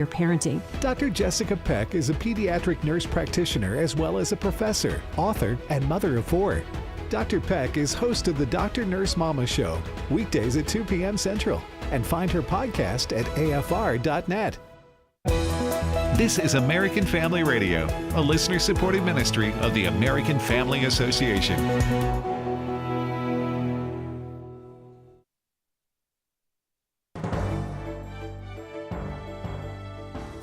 your parenting. Dr. Jessica Peck is a pediatric nurse practitioner as well as a professor, author, and mother of 4. Dr. Peck is host of the Dr. Nurse Mama Show, weekdays at 2 p.m. Central, and find her podcast at afr.net. This is American Family Radio, a listener-supported ministry of the American Family Association.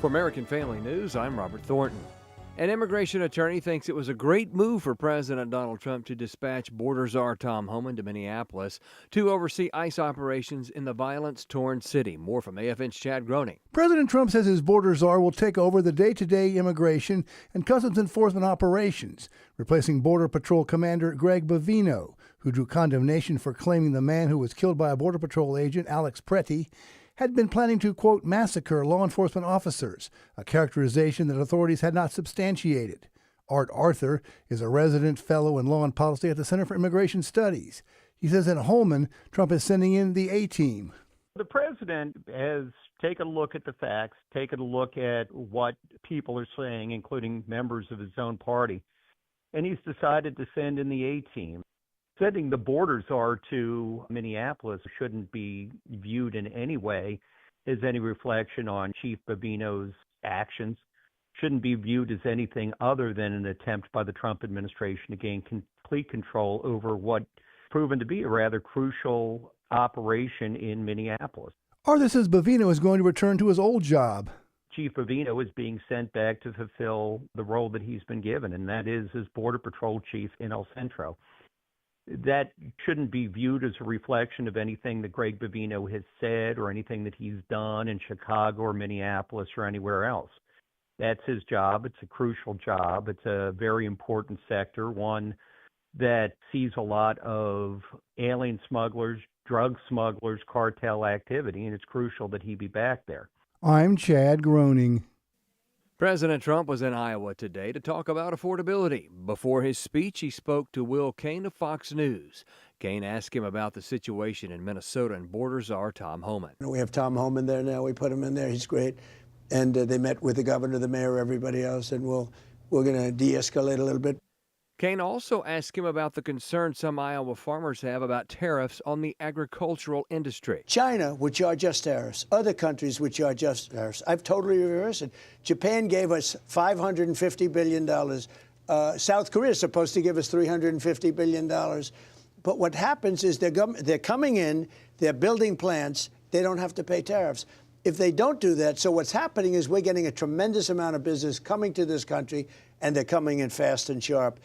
For American Family News, I'm Robert Thornton. An immigration attorney thinks it was a great move for President Donald Trump to dispatch border czar Tom Homan to Minneapolis to oversee ICE operations in the violence-torn city. More from AFN's Chad Groening. President Trump says his border czar will take over the day-to-day immigration and customs enforcement operations, replacing Border Patrol Commander Greg Bovino, who drew condemnation for claiming the man who was killed by a Border Patrol agent, Alex Pretty, had been planning to, quote, massacre law enforcement officers, a characterization that authorities had not substantiated. Art Arthur is a resident fellow in law and policy at the Center for Immigration Studies. He says in Holman, Trump is sending in the A-team. The president has taken a look at the facts, taken a look at what people are saying, including members of his own party, and he's decided to send in the A-team. Sending the border czar to Minneapolis shouldn't be viewed in any way as any reflection on Chief Bovino's actions. Shouldn't be viewed as anything other than an attempt by the Trump administration to gain complete control over what proven to be a rather crucial operation in Minneapolis. Arthur says Bovino is going to return to his old job. Chief Bovino is being sent back to fulfill the role that he's been given, and that is as Border Patrol Chief in El Centro. That shouldn't be viewed as a reflection of anything that Greg Bovino has said or anything that he's done in Chicago or Minneapolis or anywhere else. That's his job. It's a crucial job. It's a very important sector, one that sees a lot of alien smugglers, drug smugglers, cartel activity, and it's crucial that he be back there. I'm Chad Groening. President Trump was in Iowa today to talk about affordability. Before his speech, he spoke to Will Cain of Fox News. Cain asked him about the situation in Minnesota and border czar Tom Homan. We have Tom Homan there now. We put him in there. He's great. And they met with the governor, the mayor, everybody else, and we're going to de-escalate a little bit. Cain also asked him about the concern some Iowa farmers have about tariffs on the agricultural industry. China would charge us tariffs. Other countries would charge us tariffs. I've totally reversed it. Japan gave us $550 billion. South Korea is supposed to give us $350 billion. But what happens is they're coming in, they're building plants, they don't have to pay tariffs. If they don't do that, so what's happening is we're getting a tremendous amount of business coming to this country, and they're coming in fast and sharp.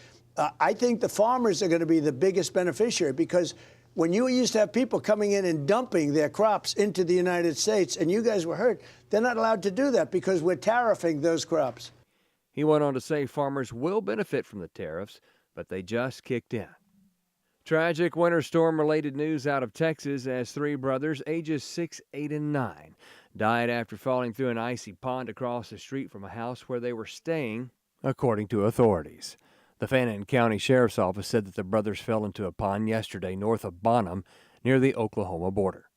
I think the farmers are going to be the biggest beneficiary because when you used to have people coming in and dumping their crops into the United States and you guys were hurt, they're not allowed to do that because we're tariffing those crops. He went on to say farmers will benefit from the tariffs, but they just kicked in. Tragic winter storm-related news out of Texas as 3 brothers, ages 6, 8, and 9, died after falling through an icy pond across the street from a house where they were staying, according to authorities. The Fannin County Sheriff's Office said that the brothers fell into a pond yesterday north of Bonham near the Oklahoma border.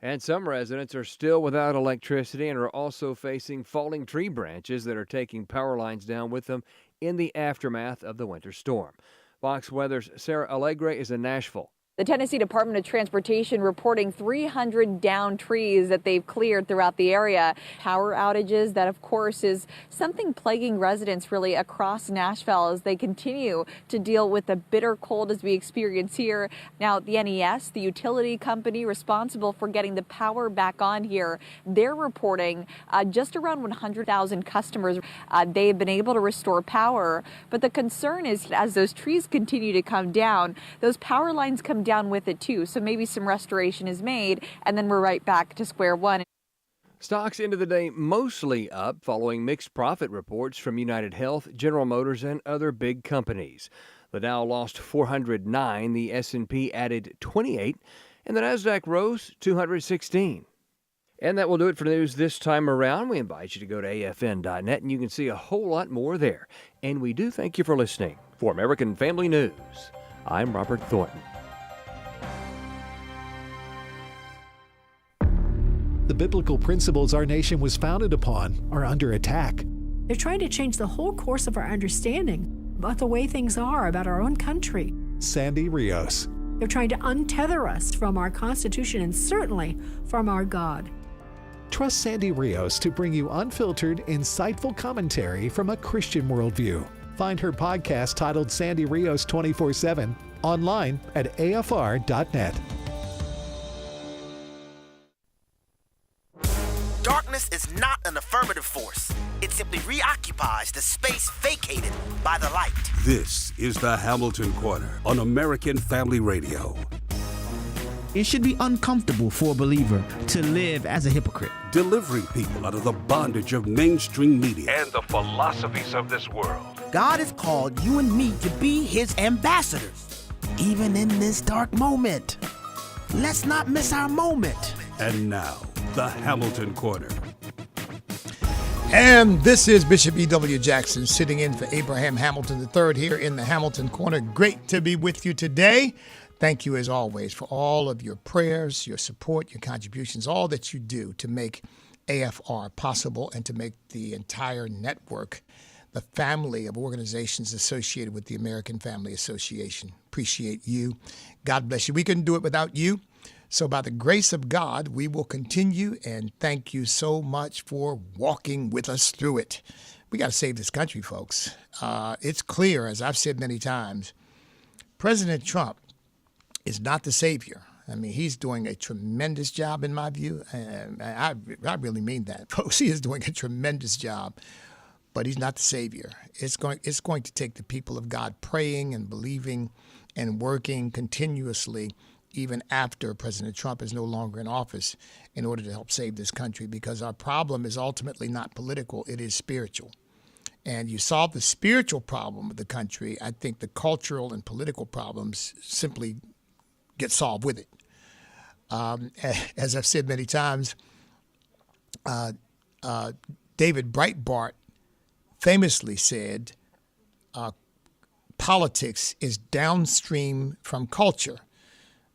And some residents are still without electricity and are also facing falling tree branches that are taking power lines down with them in the aftermath of the winter storm. Fox Weather's Sarah Allegre is in Nashville. The Tennessee Department of Transportation reporting 300 downed trees that they've cleared throughout the area. Power outages, that of course is something plaguing residents really across Nashville as they continue to deal with the bitter cold as we experience here. Now, the NES, the utility company responsible for getting the power back on here, they're reporting just around 100,000 customers. They've been able to restore power. But the concern is as those trees continue to come down, those power lines come down with it too. So maybe some restoration is made and then we're right back to square one. Stocks into the day mostly up following mixed profit reports from United Health, General Motors, and other big companies. The Dow lost 409, the S&P added 28, and the Nasdaq rose 216. And that will do it for news this time around. We invite you to go to afn.net and you can see a whole lot more there. And we do thank you for listening. For American Family News, I'm Robert Thornton. The biblical principles our nation was founded upon are under attack. They're trying to change the whole course of our understanding about the way things are about our own country. Sandy Rios. They're trying to untether us from our Constitution and certainly from our God. Trust Sandy Rios to bring you unfiltered, insightful commentary from a Christian worldview. Find her podcast titled Sandy Rios 24/7 online at afr.net. Darkness is not an affirmative force. It simply reoccupies the space vacated by the light. This is the Hamilton Corner on American Family Radio. It should be uncomfortable for a believer to live as a hypocrite. Delivering people out of the bondage of mainstream media and the philosophies of this world. God has called you and me to be his ambassadors, even in this dark moment. Let's not miss our moment. And now, the Hamilton Corner. And this is Bishop E.W. Jackson sitting in for Abraham Hamilton III here in the Hamilton Corner. Great to be with you today. Thank you, as always, for all of your prayers, your support, your contributions, all that you do to make AFR possible and to make the entire network, the family of organizations associated with the American Family Association. Appreciate you. God bless you. We couldn't do it without you. So by the grace of God, we will continue, and thank you so much for walking with us through it. We got to save this country, folks. It's clear, as I've said many times, President Trump is not the savior. I mean, he's doing a tremendous job in my view. And I really mean that, folks. He is doing a tremendous job, but he's not the savior. It's going to take the people of God praying and believing and working continuously even after President Trump is no longer in office in order to help save this country, because our problem is ultimately not political, it is spiritual. And you solve the spiritual problem of the country, I think the cultural and political problems simply get solved with it. As I've said many times, David Breitbart famously said, politics is downstream from culture.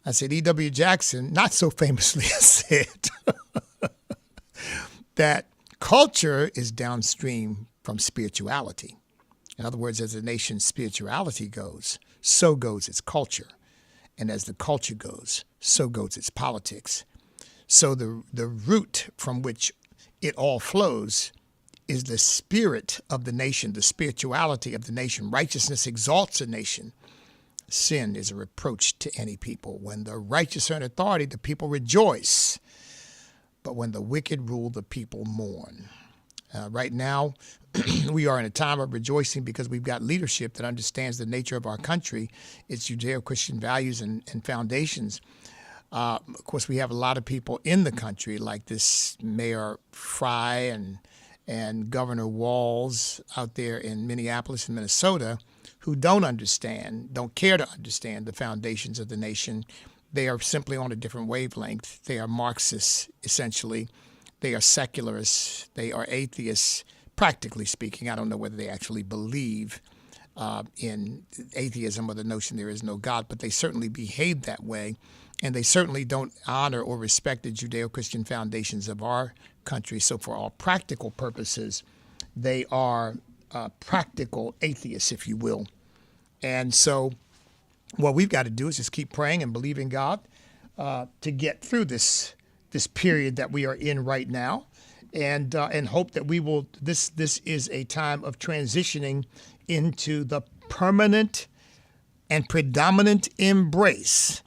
I said, E.W. Jackson, not so famously, said that culture is downstream from spirituality. In other words, as a nation's spirituality goes, so goes its culture. And as the culture goes, so goes its politics. So the root from which it all flows is the spirit of the nation, the spirituality of the nation. Righteousness exalts a nation. Sin is a reproach to any people. When the righteous are in authority, the people rejoice. But when the wicked rule, the people mourn. Right now, we are in a time of rejoicing because we've got leadership that understands the nature of our country, its Judeo-Christian values and foundations. Of course, we have a lot of people in the country, like this Mayor Fry and Governor Walz out there in Minneapolis and Minnesota, who don't care to understand the foundations of the nation. They are simply on a different wavelength. They are Marxists, essentially. They are secularists. They are atheists, practically speaking. I don't know whether they actually believe in atheism or the notion there is no God, but they certainly behave that way. And they certainly don't honor or respect the Judeo-Christian foundations of our country. So for all practical purposes, they are practical atheists, if you will. And so what we've got to do is just keep praying and believing God to get through this period that we are in right now, and hope that we will. This is a time of transitioning into the permanent and predominant embrace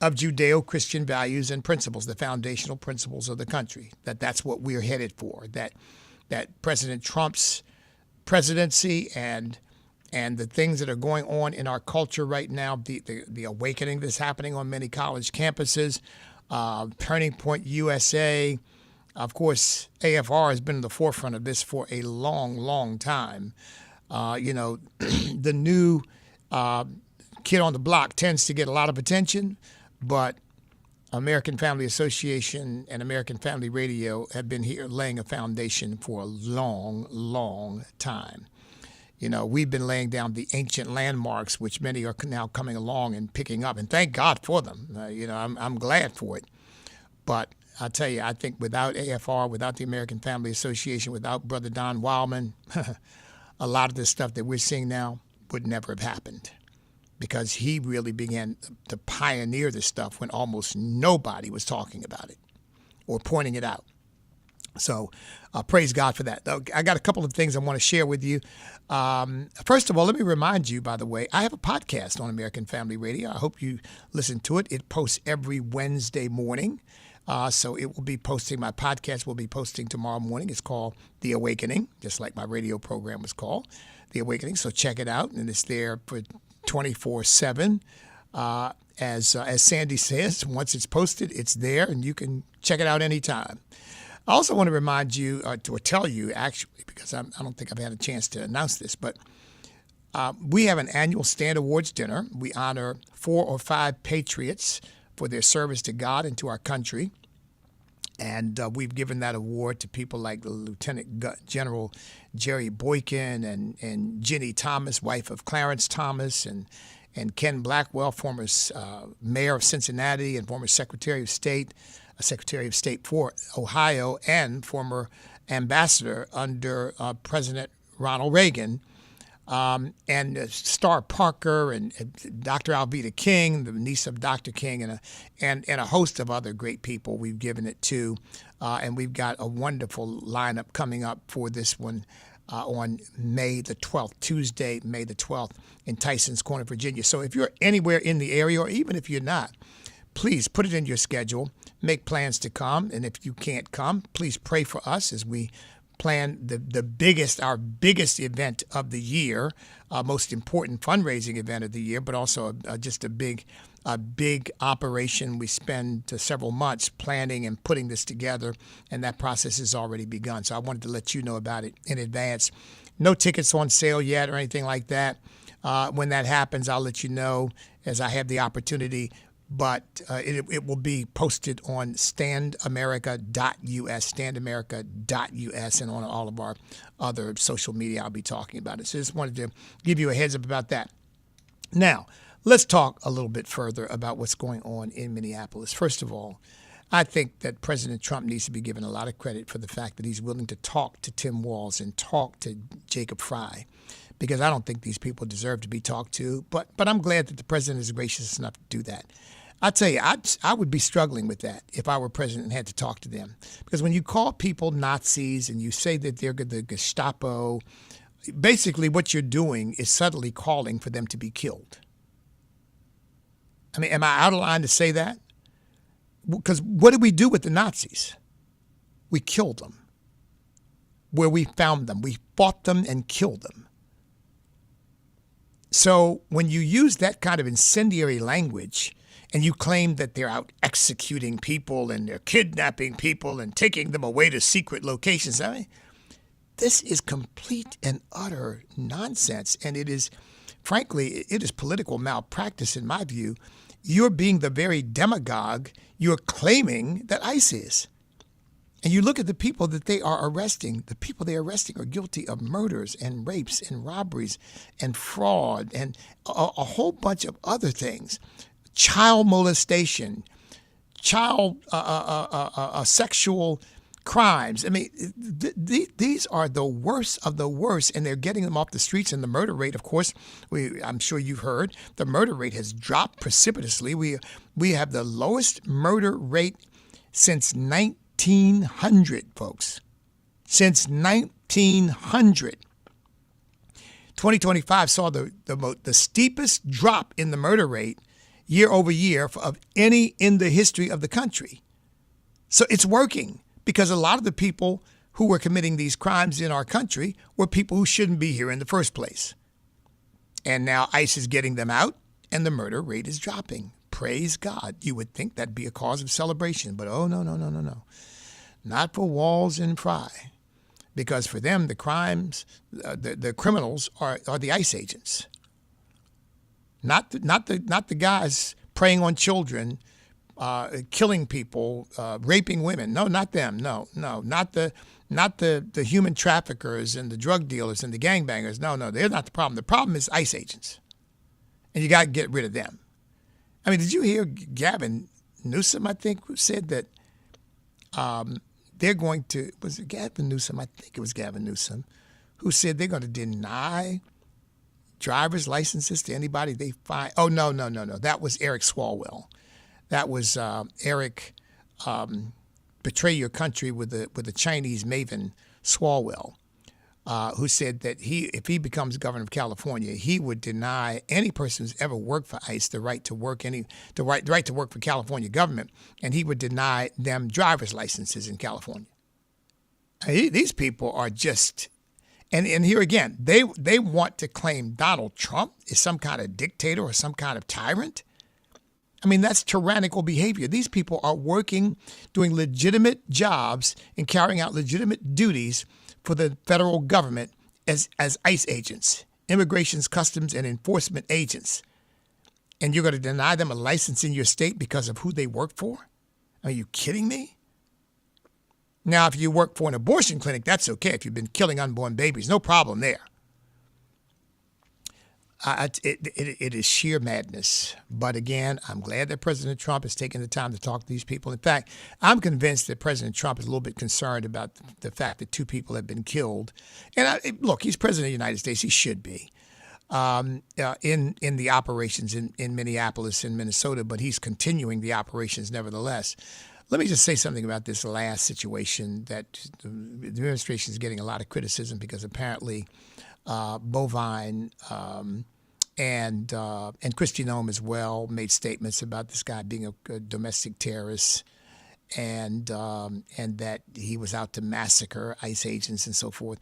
of Judeo-Christian values and principles, the foundational principles of the country. That's what we're headed for. That President Trump's presidency and the things that are going on in our culture right now, the awakening that's happening on many college campuses, Turning Point USA. Of course, AFR has been in the forefront of this for a long, long time. The new kid on the block tends to get a lot of attention, but American Family Association and American Family Radio have been here laying a foundation for a long, long time. We've been laying down the ancient landmarks, which many are now coming along and picking up, and thank God for them. I'm glad for it. But I'll tell you, I think without AFR, without the American Family Association, without Brother Don Wildman, a lot of this stuff that we're seeing now would never have happened, because he really began to pioneer this stuff when almost nobody was talking about it or pointing it out. So praise God for that. I got a couple of things I want to share with you. First of all, let me remind you, by the way, I have a podcast on American Family Radio. I hope you listen to it. It posts every Wednesday morning. So it will be posting, my podcast will be posting tomorrow morning. It's called The Awakening, just like my radio program was called, The Awakening. So check it out, and it's there for 24/7. As Sandy says, once it's posted, it's there, and you can check it out anytime. I also want to remind you, or tell you, actually, because I don't think I've had a chance to announce this, but we have an annual Stand Awards dinner. We honor 4 or 5 patriots for their service to God and to our country. And we've given that award to people like Lieutenant General Jerry Boykin and Jenny Thomas, wife of Clarence Thomas, and Ken Blackwell, former mayor of Cincinnati and former Secretary of State for Ohio, and former ambassador under President Ronald Reagan, and Star Parker and Dr. Alveda King, the niece of Dr. King, and a host of other great people we've given it to. And we've got a wonderful lineup coming up for this one on May the 12th, Tuesday, May the 12th, in Tysons Corner, Virginia. So if you're anywhere in the area, or even if you're not, please put it in your schedule, make plans to come. And if you can't come, please pray for us as we plan our biggest event of the year, most important fundraising event of the year, but also just a big operation. We spend several months planning and putting this together, and that process has already begun. So I wanted to let you know about it in advance. No tickets on sale yet or anything like that. When that happens, I'll let you know as I have the opportunity. But it will be posted on standamerica.us, and on all of our other social media. I'll be talking about it. So just wanted to give you a heads up about that. Now, let's talk a little bit further about what's going on in Minneapolis. First of all, I think that President Trump needs to be given a lot of credit for the fact that he's willing to talk to Tim Walz and talk to Jacob Fry, because I don't think these people deserve to be talked to. But I'm glad that the president is gracious enough to do that. I tell you, I would be struggling with that if I were president and had to talk to them. Because when you call people Nazis and you say that they're the Gestapo, basically what you're doing is subtly calling for them to be killed. I mean, am I out of line to say that? Because what did we do with the Nazis? We killed them. Where we found them. We fought them and killed them. So when you use that kind of incendiary language and you claim that they're out executing people and they're kidnapping people and taking them away to secret locations, I mean, this is complete and utter nonsense. And it is, frankly, it is political malpractice in my view. You're being the very demagogue you're claiming that ICE is. And you look at the people that they are arresting. The people they are arresting are guilty of murders and rapes and robberies and fraud and a whole bunch of other things. Child molestation, child sexual crimes. I mean, these are the worst of the worst, and they're getting them off the streets. And the murder rate, of course, I'm sure you've heard, the murder rate has dropped precipitously. We have the lowest murder rate since 1900, folks. Since 1900. 2025 saw the steepest drop in the murder rate year over year of any in the history of the country. So it's working, because a lot of the people who were committing these crimes in our country were people who shouldn't be here in the first place. And now ICE is getting them out, and the murder rate is dropping. Praise God. You would think that'd be a cause of celebration, but oh, no. Not for Walz and Fry, because for them, the crimes, the criminals are the ICE agents. Not the guys preying on children, killing people, raping women. No, not them. No, not the human traffickers and the drug dealers and the gangbangers. No, they're not the problem. The problem is ICE agents, and you got to get rid of them. I mean, did you hear Gavin Newsom, I think, said that they're going to, was it Gavin Newsom? I think it was Gavin Newsom, who said they're going to deny driver's licenses to anybody they find. Oh, no. That was Eric Swalwell. That was Eric, Betray Your Country with the Chinese maven Swalwell, who said that if he becomes governor of California, he would deny any person who's ever worked for ICE the right to work right to work for California government, and he would deny them driver's licenses in California. These people are just, and here again, they want to claim Donald Trump is some kind of dictator or some kind of tyrant. I mean, that's tyrannical behavior. These people are working, doing legitimate jobs and carrying out legitimate duties for the federal government as ICE agents, immigrations, customs, and enforcement agents. And you're going to deny them a license in your state because of who they work for? Are you kidding me? Now, if you work for an abortion clinic, that's okay. If you've been killing unborn babies, no problem there. It is sheer madness. But again, I'm glad that President Trump has taken the time to talk to these people. In fact, I'm convinced that President Trump is a little bit concerned about the fact that 2 people have been killed. And look, he's president of the United States. He should be in the operations in Minneapolis and Minnesota, but he's continuing the operations nevertheless. Let me just say something about this last situation that the administration is getting a lot of criticism because apparently Bovine and Kristi Noem as well made statements about this guy being a domestic terrorist and that he was out to massacre ICE agents and so forth.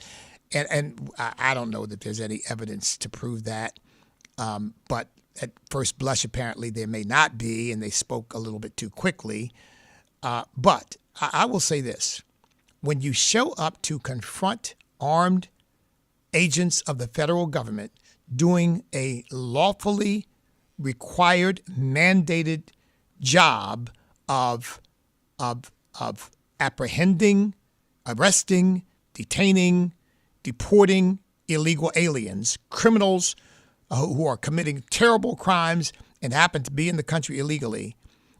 And I don't know that there's any evidence to prove that, but at first blush, apparently there may not be, and they spoke a little bit too quickly. But I will say this. When you show up to confront armed agents of the federal government doing a lawfully required, mandated job of apprehending, arresting, detaining, deporting illegal aliens, criminals who are committing terrible crimes and happen to be in the country illegally,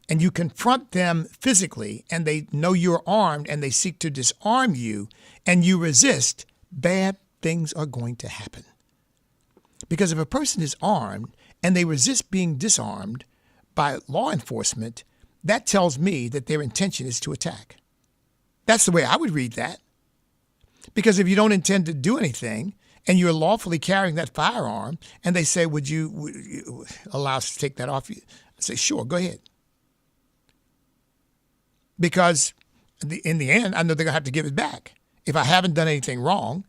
and you confront them physically and they know you're armed and they seek to disarm you and you resist, bad things are going to happen. Because if a person is armed and they resist being disarmed by law enforcement, that tells me that their intention is to attack. That's the way I would read that. Because if you don't intend to do anything and you're lawfully carrying that firearm and they say, would you allow us to take that off you? I say, sure, go ahead. Because in the end, I know they're going to have to give it back if I haven't done anything wrong.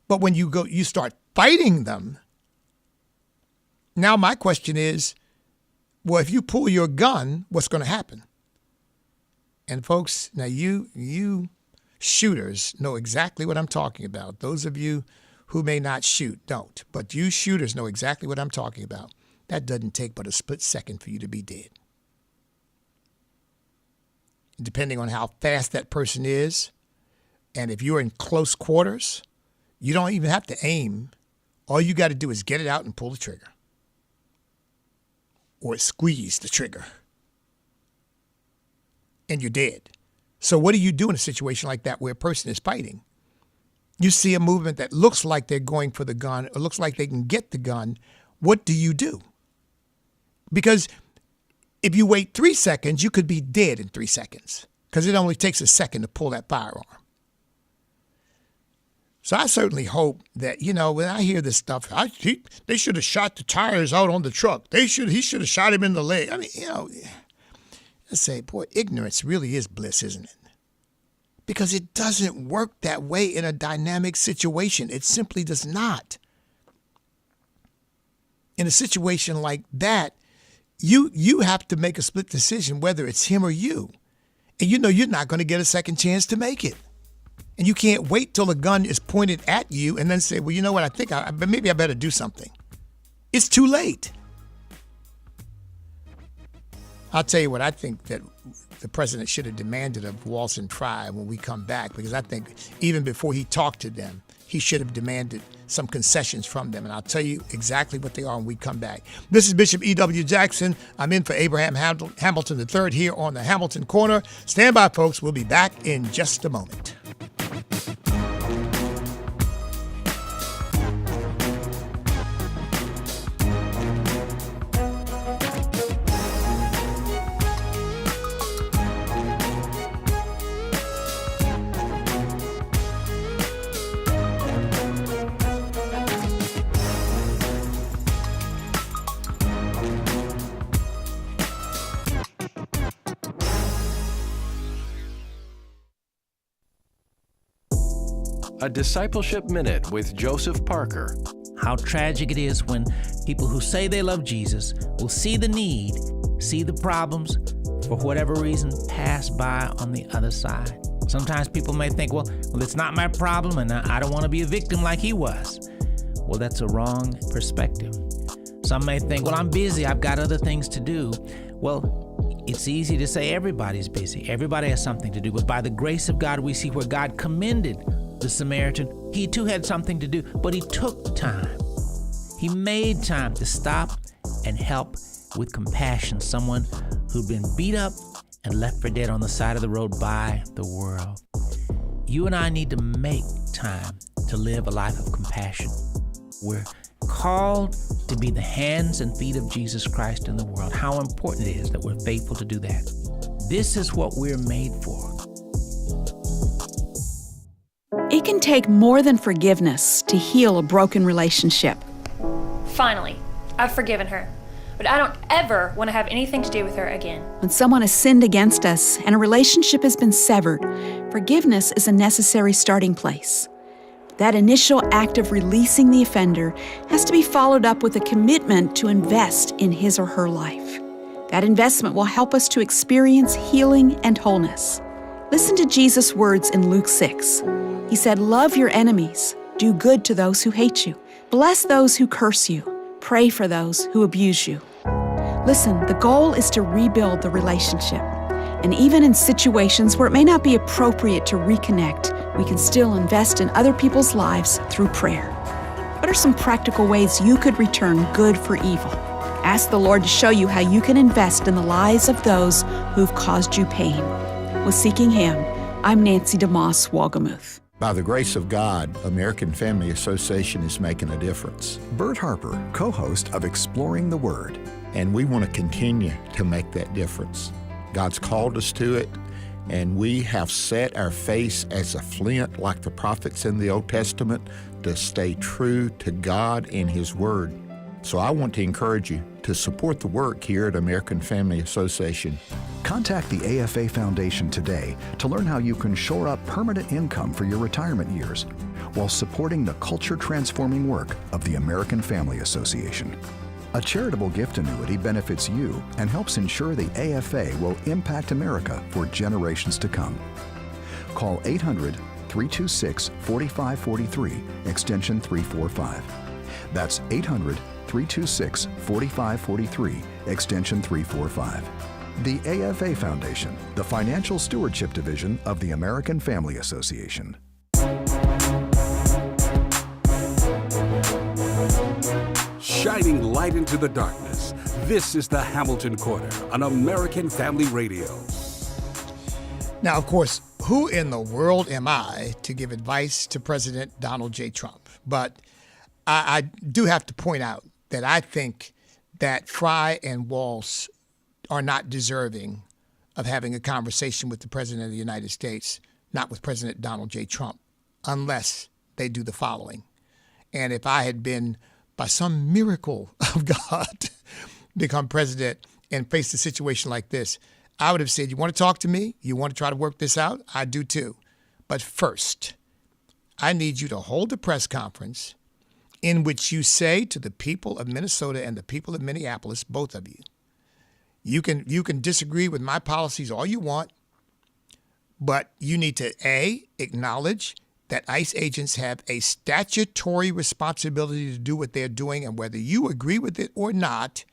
But when you start fighting them, now my question is, well, if you pull your gun, what's going to happen? And folks, now you shooters know exactly what I'm talking about. Those of you who may not shoot don't, but you shooters know exactly what I'm talking about. That doesn't take but a split second for you to be dead. Depending on how fast that person is, and if you're in close quarters, you don't even have to aim. All you got to do is get it out and pull the trigger. Or squeeze the trigger. And you're dead. So what do you do in a situation like that where a person is fighting? You see a movement that looks like they're going for the gun or looks like they can get the gun. What do you do? Because if you wait 3 seconds, you could be dead in 3 seconds because it only takes a second to pull that firearm. So I certainly hope that, when I hear this stuff, they should have shot the tires out on the truck. He should have shot him in the leg. I mean, I say, boy, ignorance really is bliss, isn't it? Because it doesn't work that way in a dynamic situation. It simply does not. In a situation like that, you have to make a split decision whether it's him or you. And you're not going to get a second chance to make it. And you can't wait till the gun is pointed at you and then say, well, you know what, I think maybe I better do something. It's too late. I'll tell you what I think that the president should have demanded of Walsh and Fry when we come back, because I think even before he talked to them, he should have demanded some concessions from them. And I'll tell you exactly what they are when we come back. This is Bishop E.W. Jackson. I'm in for Abraham Hamilton III here on the Hamilton Corner. Stand by, folks. We'll be back in just a moment. A Discipleship Minute with Joseph Parker. How tragic it is when people who say they love Jesus will see the need, see the problems, for whatever reason, pass by on the other side. Sometimes people may think, well, it's not my problem and I don't want to be a victim like he was. Well, that's a wrong perspective. Some may think, well, I'm busy, I've got other things to do. Well, it's easy to say everybody's busy. Everybody has something to do. But by the grace of God, we see where God commended the Samaritan. He too had something to do, but he took time. He made time to stop and help with compassion someone who'd been beat up and left for dead on the side of the road by the world. You and I need to make time to live a life of compassion. We're called to be the hands and feet of Jesus Christ in the world. How important it is that we're faithful to do that. This is what we're made for. It can take more than forgiveness to heal a broken relationship. Finally, I've forgiven her, but I don't ever want to have anything to do with her again. When someone has sinned against us and a relationship has been severed, forgiveness is a necessary starting place. That initial act of releasing the offender has to be followed up with a commitment to invest in his or her life. That investment will help us to experience healing and wholeness. Listen to Jesus' words in Luke 6. He said, "Love your enemies, do good to those who hate you, bless those who curse you, pray for those who abuse you." Listen, the goal is to rebuild the relationship. And even in situations where it may not be appropriate to reconnect, we can still invest in other people's lives through prayer. What are some practical ways you could return good for evil? Ask the Lord to show you how you can invest in the lives of those who've caused you pain. With Seeking Him, I'm Nancy DeMoss Wolgemuth. By the grace of God, American Family Association is making a difference. Bert Harper, co-host of Exploring the Word. And we want to continue to make that difference. God's called us to it, and we have set our face as a flint like the prophets in the Old Testament to stay true to God and His Word. So I want to encourage you to support the work here at American Family Association. Contact the AFA Foundation today to learn how you can shore up permanent income for your retirement years while supporting the culture-transforming work of the American Family Association. A charitable gift annuity benefits you and helps ensure the AFA will impact America for generations to come. Call 800-326-4543, extension 345. That's 800-326-4543, extension 345. The AFA Foundation, the Financial Stewardship Division of the American Family Association. Shining light into the darkness. This is the Hamilton Corner on American Family Radio. Now, of course, who in the world am I to give advice to President Donald J. Trump? But I do have to point out that I think that Fry and Walsh are not deserving of having a conversation with the President of the United States, not with President Donald J. Trump, unless they do the following. And if I had been, by some miracle of God, become president and faced a situation like this, I would have said, you want to talk to me? You want to try to work this out? I do too. But first, I need you to hold a press conference in which you say to the people of Minnesota and the people of Minneapolis, both of you, you can disagree with my policies all you want, but you need to, A, acknowledge that ICE agents have a statutory responsibility to do what they're doing, and whether you agree with it or not,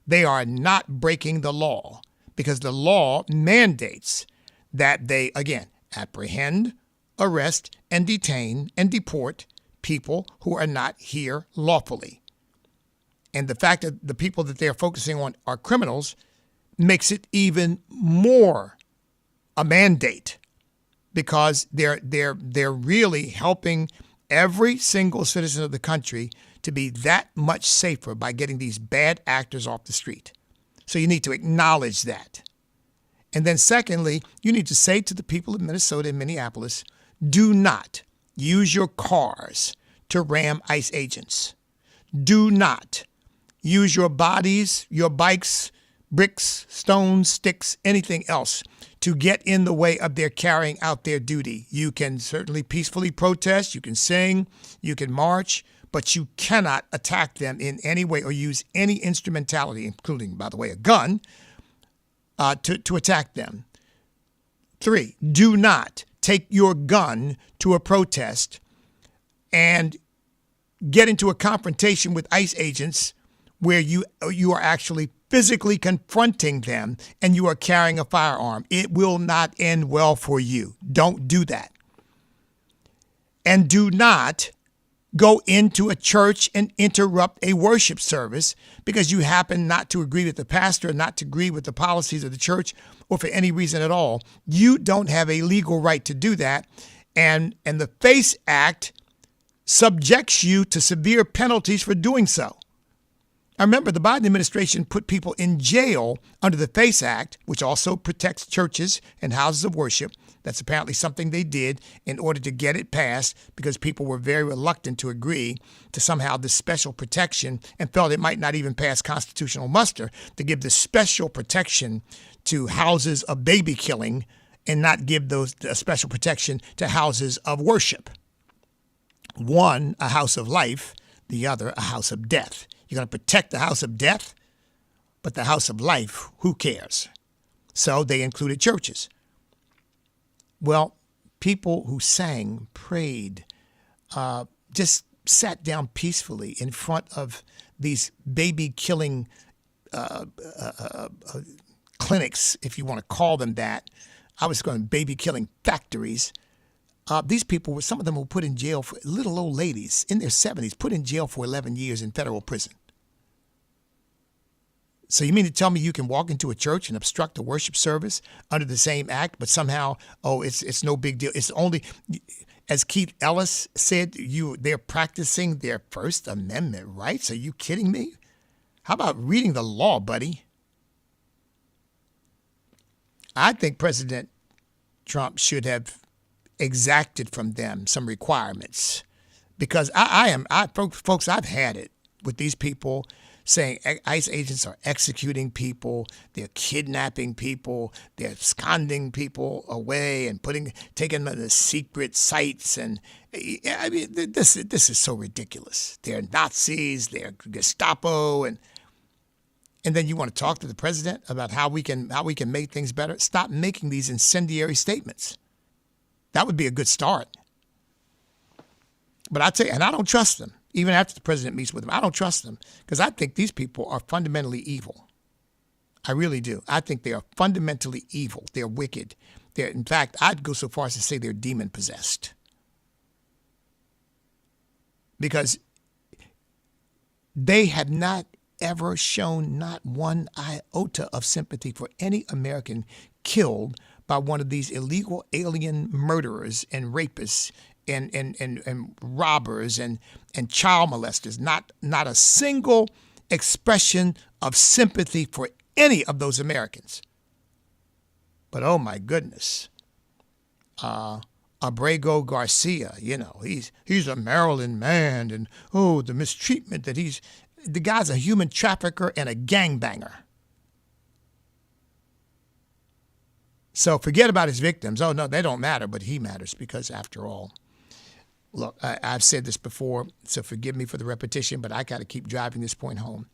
they are not breaking the law, because the law mandates that they, again, apprehend, arrest, and detain and deport people who are not here lawfully. And the fact that the people that they're focusing on are criminals makes it even more a mandate, because they're really helping every single citizen of the country to be that much safer by getting these bad actors off the street. So you need to acknowledge that. And then secondly, you need to say to the people of Minnesota and Minneapolis, do not use your cars to ram ICE agents. Do not use your bodies, your bikes, bricks, stones, sticks, anything else to get in the way of their carrying out their duty. You can certainly peacefully protest, you can sing, you can march, but you cannot attack them in any way or use any instrumentality, including, by the way, a gun, to attack them. 3, do not take your gun to a protest and get into a confrontation with ICE agents where you are actually physically confronting them and you are carrying a firearm. It will not end well for you. Don't do that. And do not go into a church and interrupt a worship service because you happen not to agree with the pastor, not to agree with the policies of the church, or for any reason at all. You don't have a legal right to do that. And the FACE Act subjects you to severe penalties for doing so. I remember the Biden administration put people in jail under the FACE Act, which also protects churches and houses of worship. That's apparently something they did in order to get it passed because people were very reluctant to agree to somehow this special protection and felt it might not even pass constitutional muster to give this special protection to houses of baby killing and not give those special protection to houses of worship. One, a house of life, the other, a house of death. You're going to protect the house of death, but the house of life, who cares? So they included churches. Well, people who sang, prayed, just sat down peacefully in front of these baby-killing clinics, if you want to call them that. I was going baby-killing factories. These people, some of them were put in jail for, little old ladies in their 70s, put in jail for 11 years in federal prison. So you mean to tell me you can walk into a church and obstruct a worship service under the same act, but somehow, it's no big deal. It's only, as Keith Ellis said, they're practicing their First Amendment rights. Are you kidding me? How about reading the law, buddy? I think President Trump should have exacted from them some requirements, because folks, I've had it with these people saying ICE agents are executing people, they're kidnapping people, they're absconding people away and taking them to secret sites. And I mean, this is so ridiculous. They're Nazis, they're Gestapo, and then you want to talk to the president about how we can make things better? Stop making these incendiary statements. That would be a good start. But I'd say, and I don't trust them. Even after the president meets with them, I don't trust them because I think these people are fundamentally evil. I really do. I think they are fundamentally evil. They're wicked. In fact, I'd go so far as to say they're demon-possessed. Because they have not ever shown not one iota of sympathy for any American killed by one of these illegal alien murderers and rapists and robbers and child molesters. Not a single expression of sympathy for any of those Americans. But oh my goodness, Abrego Garcia, he's a Maryland man, and the mistreatment that the guy's a human trafficker and a gangbanger. So forget about his victims. Oh no, they don't matter, but he matters because after all, look, I've said this before, so forgive me for the repetition, but I got to keep driving this point home.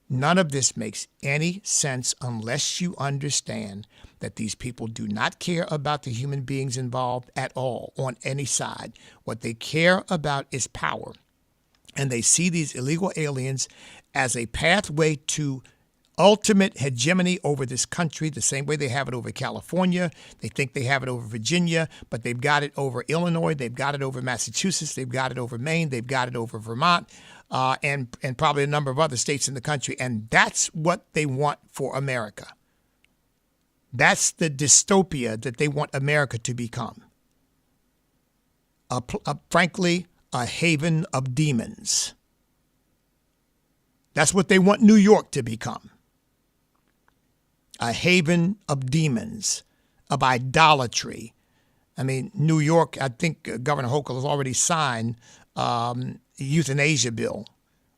None of this makes any sense unless you understand that these people do not care about the human beings involved at all on any side. What they care about is power. And they see these illegal aliens as a pathway to ultimate hegemony over this country, the same way they have it over California. They think they have it over Virginia, but they've got it over Illinois. They've got it over Massachusetts. They've got it over Maine. They've got it over Vermont, and probably a number of other states in the country. And that's what they want for America. That's the dystopia that they want America to become. Frankly, a haven of demons. That's what they want New York to become. A haven of demons, of idolatry. I mean, New York, I think Governor Hochul has already signed euthanasia bill,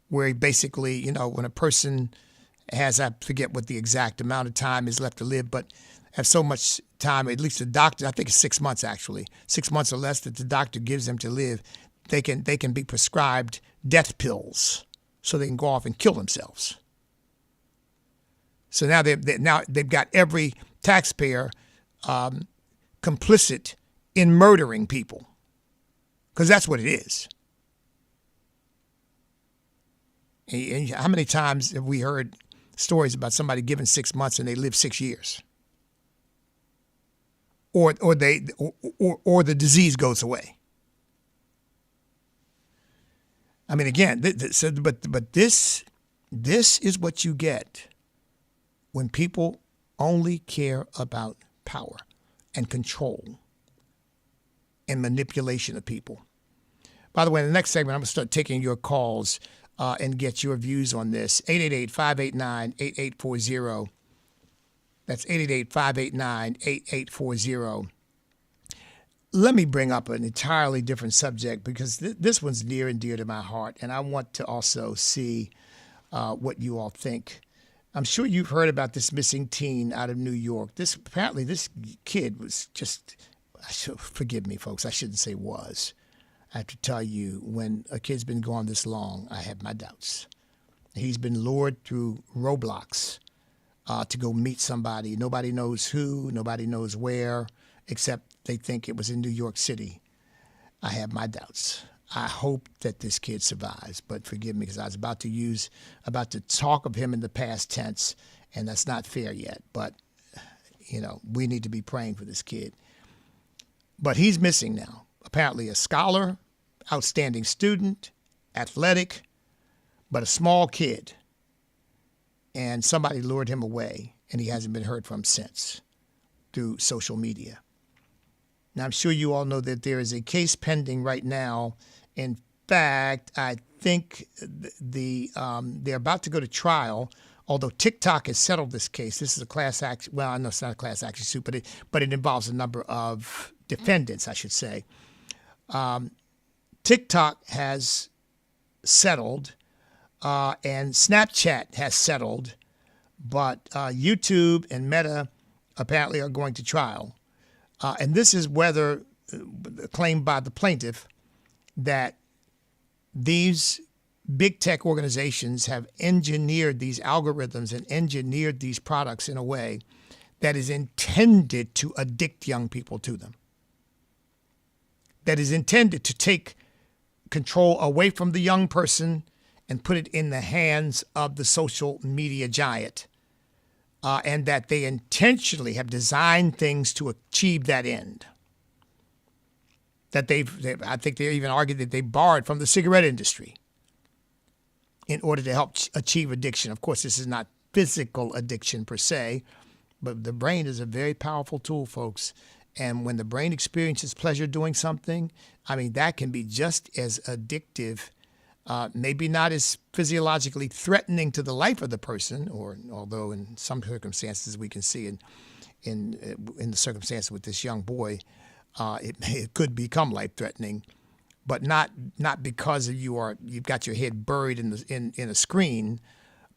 where he basically, when a person has, I forget what the exact amount of time is left to live, but have so much time, at least the doctor, I think it's 6 months actually, 6 months or less that the doctor gives them to live, they can be prescribed death pills so they can go off and kill themselves. So now they've got every taxpayer complicit in murdering people, because that's what it is. And how many times have we heard stories about somebody given 6 months and they live 6 years, or the disease goes away? I mean, again, but this is what you get when people only care about power and control and manipulation of people. By the way, in the next segment, I'm going to start taking your calls and get your views on this. 888-589-8840. That's 888-589-8840. Let me bring up an entirely different subject, because this one's near and dear to my heart, and I want to also see what you all think. I'm sure you've heard about this missing teen out of New York. Apparently this kid was just, forgive me, folks, I shouldn't say was. I have to tell you, when a kid's been gone this long, I have my doubts. He's been lured through Roblox to go meet somebody. Nobody knows who, nobody knows where, except they think it was in New York City. I have my doubts. I hope that this kid survives, but forgive me, because I was about to talk of him in the past tense, and that's not fair yet. But, we need to be praying for this kid. But he's missing now. Apparently a scholar, outstanding student, athletic, but a small kid. And somebody lured him away, and he hasn't been heard from since through social media. Now, I'm sure you all know that there is a case pending right now. In fact, I think they're about to go to trial, although TikTok has settled this case. This is a class action. Well, I know it's not a class action suit, but it involves a number of defendants, I should say. TikTok has settled, and Snapchat has settled, but YouTube and Meta apparently are going to trial. And this is whether claimed by the plaintiff that these big tech organizations have engineered these algorithms and engineered these products in a way that is intended to addict young people to them, that is intended to take control away from the young person and put it in the hands of the social media giant, and that they intentionally have designed things to achieve that end. That I think they even argued that they borrowed from the cigarette industry in order to help achieve addiction. Of course, this is not physical addiction per se, but the brain is a very powerful tool, folks. And when the brain experiences pleasure doing something, that can be just as addictive, maybe not as physiologically threatening to the life of the person, although in some circumstances we can see in the circumstance with this young boy, it could become life-threatening, but not because you've got your head buried in a screen,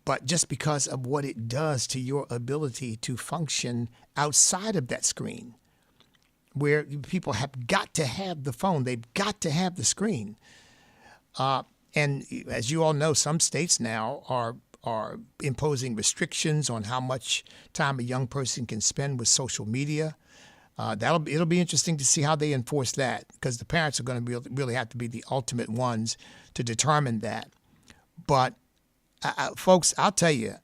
but just because of what it does to your ability to function outside of that screen, where people have got to have the phone, they've got to have the screen. And as you all know, some states now are imposing restrictions on how much time a young person can spend with social media. It'll be interesting to see how they enforce that, because the parents are going to really have to be the ultimate ones to determine that. But folks, I'll tell you,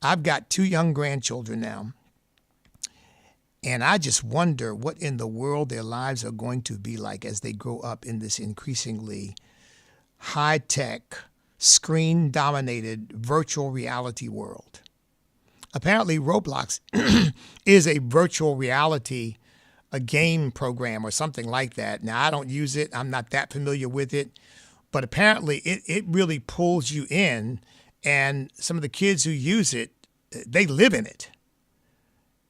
I've got 2 young grandchildren now, and I just wonder what in the world their lives are going to be like as they grow up in this increasingly high-tech, screen-dominated virtual reality world. Apparently, Roblox is a virtual reality, a game program or something like that. Now, I don't use it. I'm not that familiar with it. But apparently, it really pulls you in, and some of the kids who use it, they live in it.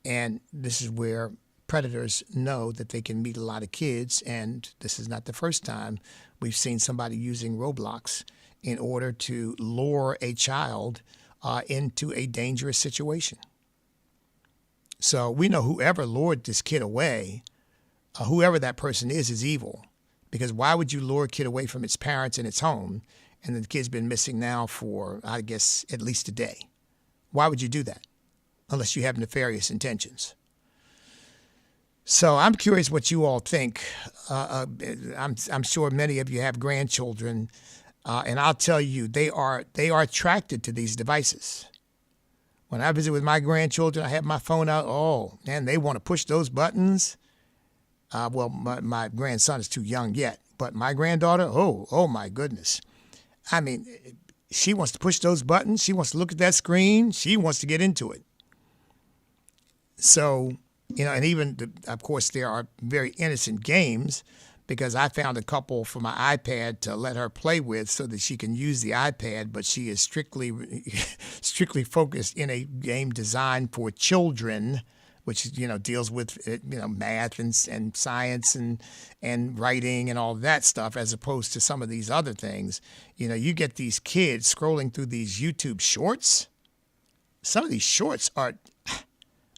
And this is where predators know that they can meet a lot of kids, and this is not the first time we've seen somebody using Roblox in order to lure a child into a dangerous situation. So we know whoever lured this kid away, whoever that person is evil. Because why would you lure a kid away from its parents and its home, and the kid's been missing now for, I guess, at least a day? Why would you do that? Unless you have nefarious intentions. So I'm curious what you all think. I'm sure many of you have grandchildren, and I'll tell you, they are attracted to these devices. When I visit with my grandchildren, I have my phone out. Oh, man, they want to push those buttons. Well, my grandson is too young yet, but my granddaughter, oh my goodness. I mean, she wants to push those buttons. She wants to look at that screen. She wants to get into it. So, and even, of course, there are very innocent games, because I found a couple for my iPad to let her play with so that she can use the iPad, but she is strictly focused in a game designed for children, which, deals with, math and science and writing and all that stuff, as opposed to some of these other things. You get these kids scrolling through these YouTube shorts. Some of these shorts are,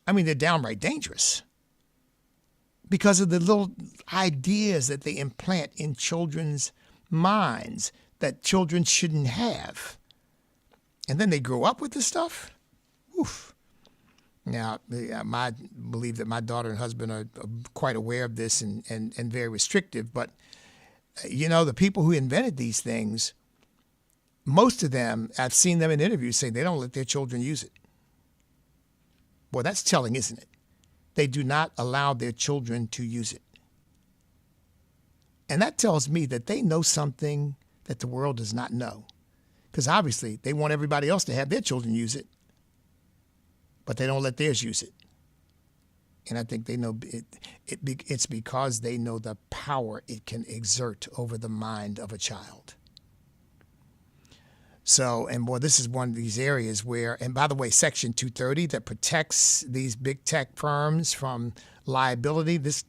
they're downright dangerous because of the little ideas that they implant in children's minds that children shouldn't have. And then they grow up with this stuff. Oof. Now, I believe that my daughter and husband are quite aware of this and very restrictive. But, the people who invented these things, most of them, I've seen them in interviews say they don't let their children use it. Boy, that's telling, isn't it? They do not allow their children to use it. And that tells me that they know something that the world does not know. Because obviously they want everybody else to have their children use it, but they don't let theirs use it. And I think they know it's because they know the power it can exert over the mind of a child. So, and boy, this is one of these areas where, and by the way, Section 230 that protects these big tech firms from liability, this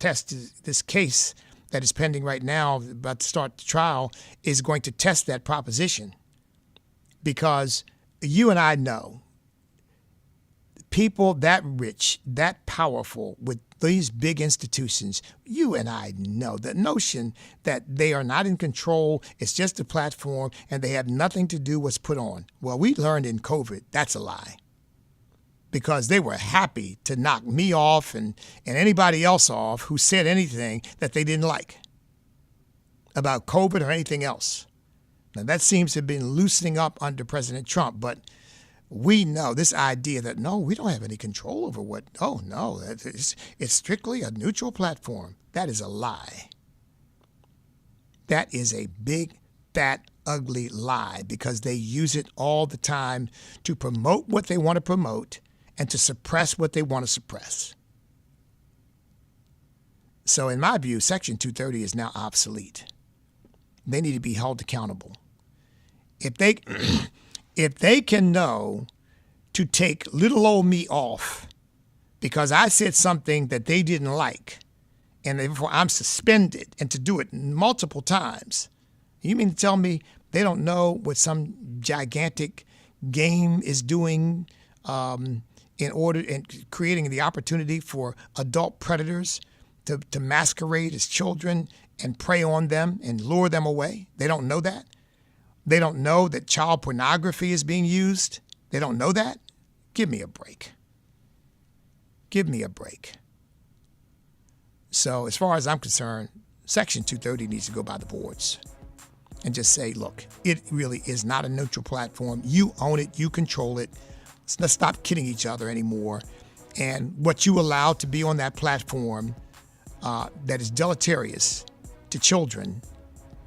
case that is pending right now, about to start the trial, is going to test that proposition. Because you and I know people that rich, that powerful, with these big institutions, you and I know the notion that they are not in control, it's just a platform, and they have nothing to do what's put on. Well, we learned in COVID that's a lie, because they were happy to knock me off and anybody else off who said anything that they didn't like about COVID or anything else. Now, that seems to have been loosening up under President Trump, but we know this idea that, no, we don't have any control over what, oh, no, it's strictly a neutral platform. That is a lie. That is a big, fat, ugly lie, because they use it all the time to promote what they want to promote and to suppress what they want to suppress. So in my view, Section 230 is now obsolete. They need to be held accountable. If they can know to take little old me off because I said something that they didn't like, and therefore I'm suspended, and to do it multiple times, you mean to tell me they don't know what some gigantic game is doing in order and creating the opportunity for adult predators to masquerade as children and prey on them and lure them away? They don't know that? They don't know that child pornography is being used? They don't know that? Give me a break. Give me a break. So as far as I'm concerned, Section 230 needs to go by the boards and just say, look, it really is not a neutral platform. You own it. You control it. Let's stop kidding each other anymore. And what you allow to be on that platform that is deleterious to children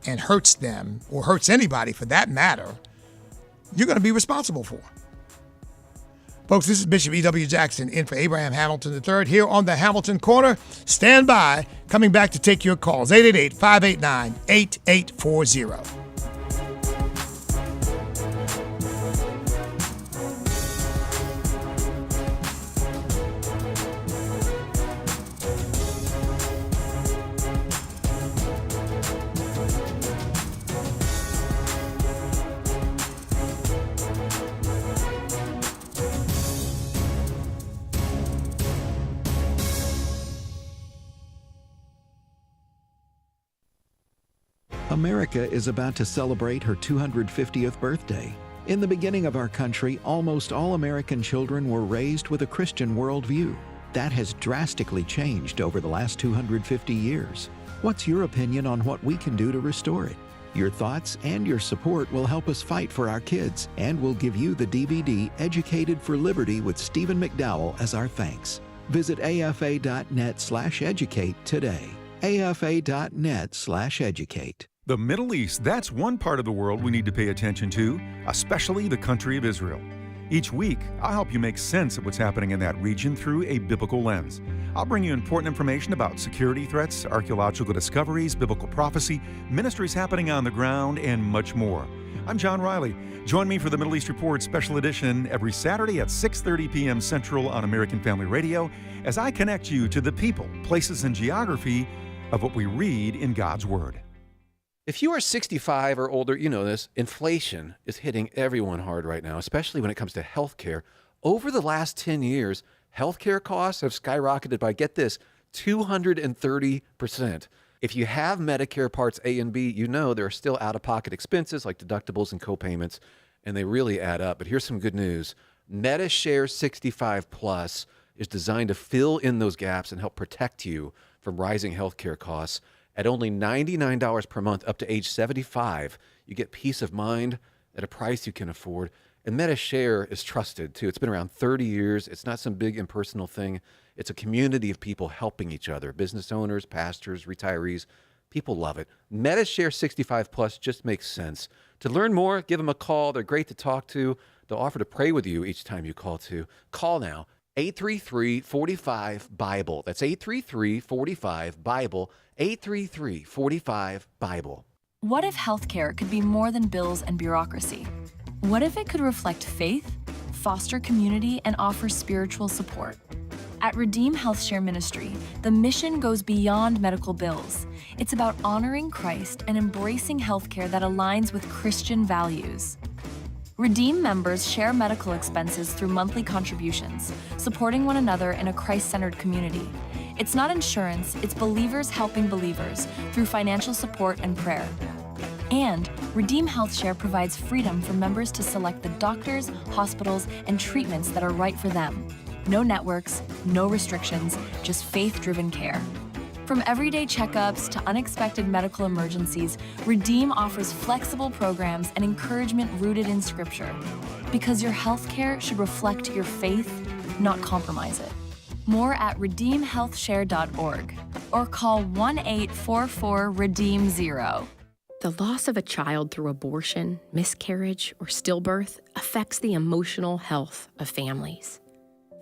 and hurts them, or hurts anybody for that matter, you're going to be responsible for. Folks, this is Bishop E.W. Jackson in for Abraham Hamilton III here on the Hamilton Corner. Stand by. Coming back to take your calls. 888-589-8840. America is about to celebrate her 250th birthday. In the beginning of our country, almost all American children were raised with a Christian worldview. That has drastically changed over the last 250 years. What's your opinion on what we can do to restore it? Your thoughts and your support will help us fight for our kids, and we'll give you the DVD Educated for Liberty with Stephen McDowell as our thanks. Visit afa.net/educate today. afa.net/educate. The Middle East, that's one part of the world we need to pay attention to, especially the country of Israel. Each week, I'll help you make sense of what's happening in that region through a biblical lens. I'll bring you important information about security threats, archaeological discoveries, biblical prophecy, ministries happening on the ground, and much more. I'm John Riley. Join me for the Middle East Report Special Edition every Saturday at 6:30 p.m. Central on American Family Radio as I connect you to the people, places, and geography of what we read in God's Word. If you are 65 or older, you know this, inflation is hitting everyone hard right now, especially when it comes to healthcare. Over the last 10 years, healthcare costs have skyrocketed by, get this, 230%. If you have Medicare Parts A and B, you know there are still out-of-pocket expenses like deductibles and co-payments, and they really add up. But here's some good news. MediShare 65 Plus is designed to fill in those gaps and help protect you from rising healthcare costs. At only $99 per month up to age 75, you get peace of mind at a price you can afford. And MediShare is trusted, too. It's been around 30 years. It's not some big impersonal thing. It's a community of people helping each other, business owners, pastors, retirees. People love it. MediShare 65 Plus just makes sense. To learn more, give them a call. They're great to talk to. They'll offer to pray with you each time you call, too. Call now, 833-45-BIBLE. That's 833-45-BIBLE. 833-45-BIBLE. What if healthcare could be more than bills and bureaucracy? What if it could reflect faith, foster community, and offer spiritual support? At Redeem HealthShare Ministry, the mission goes beyond medical bills. It's about honoring Christ and embracing healthcare that aligns with Christian values. Redeem members share medical expenses through monthly contributions, supporting one another in a Christ-centered community. It's not insurance, it's believers helping believers through financial support and prayer. And Redeem HealthShare provides freedom for members to select the doctors, hospitals, and treatments that are right for them. No networks, no restrictions, just faith-driven care. From everyday checkups to unexpected medical emergencies, Redeem offers flexible programs and encouragement rooted in Scripture. Because your healthcare should reflect your faith, not compromise it. More at redeemhealthshare.org or call 1-844-REDEEM-0. The loss of a child through abortion, miscarriage, or stillbirth affects the emotional health of families.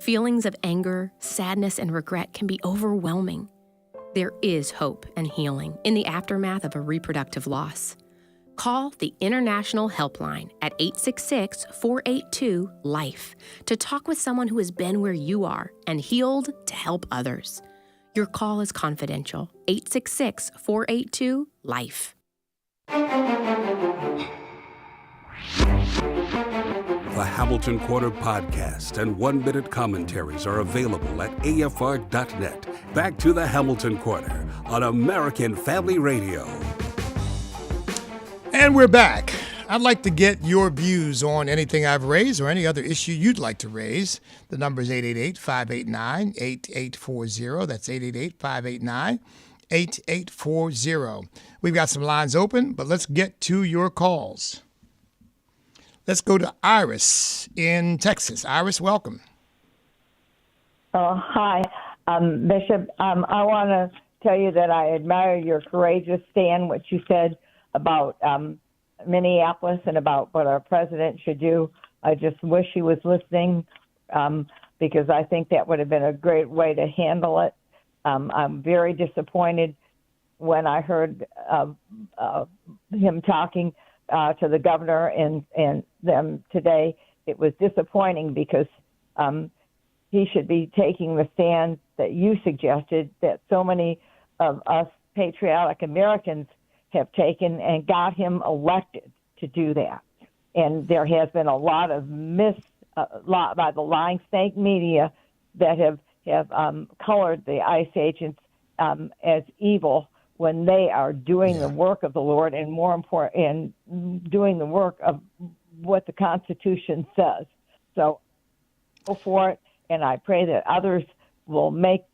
Feelings of anger, sadness, and regret can be overwhelming. There is hope and healing in the aftermath of a reproductive loss. Call the International Helpline at 866-482-LIFE to talk with someone who has been where you are and healed to help others. Your call is confidential. 866-482-LIFE. The Hamilton Corner podcast and one-minute commentaries are available at afr.net. Back to the Hamilton Corner on American Family Radio. And we're back. I'd like to get your views on anything I've raised or any other issue you'd like to raise. The number is 888-589-8840. That's 888-589-8840. We've got some lines open, but let's get to your calls. Let's go to Iris in Texas. Iris, welcome. Hi, Bishop. I want to tell you that I admire your courageous stand, what you said about Minneapolis and about what our president should do. I just wish he was listening because I think that would have been a great way to handle it. I'm very disappointed when I heard him talking to the governor and them today. It was disappointing because he should be taking the stand that you suggested, that so many of us patriotic Americans have taken, and got him elected to do that. And there has been a lot of by the lying snake media that have colored the ICE agents as evil when they are doing the work of the Lord, and more important, and doing the work of what the Constitution says. So go for it, and I pray that others will make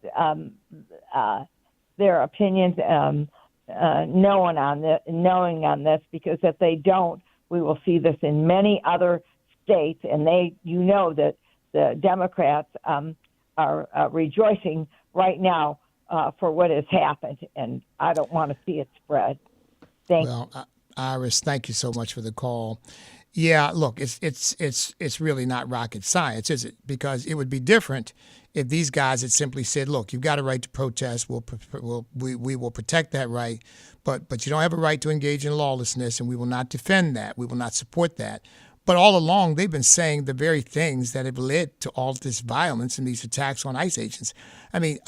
their opinions knowing on this, because if they don't, we will see this in many other states, and that the Democrats are rejoicing right now for what has happened, and I don't want to see it spread. Thank you. Iris, thank you so much for the call. Yeah, look, it's really not rocket science, is it? Because it would be different if these guys had simply said, "Look, you've got a right to protest. We will protect that right, but you don't have a right to engage in lawlessness, and we will not defend that. We will not support that." But all along, they've been saying the very things that have led to all this violence and these attacks on ICE agents. I mean,